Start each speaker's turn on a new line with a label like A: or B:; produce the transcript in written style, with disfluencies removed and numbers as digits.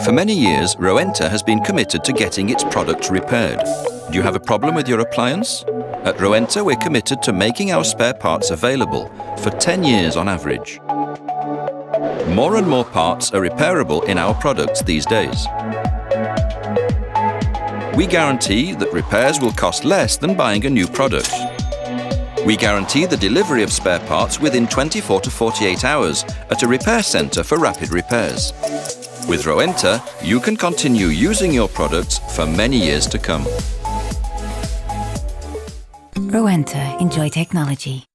A: For many years, Rowenta has been committed to getting its products repaired. Do you have a problem with your appliance? At Rowenta, we're committed to making our spare parts available for 10 years on average. More and more parts are repairable in our products these days. We guarantee that repairs will cost less than buying a new product. We guarantee the delivery of spare parts within 24 to 48 hours at a repair centre for rapid repairs. With Rowenta, you can continue using your products for many years to come.
B: Rowenta, enjoy technology.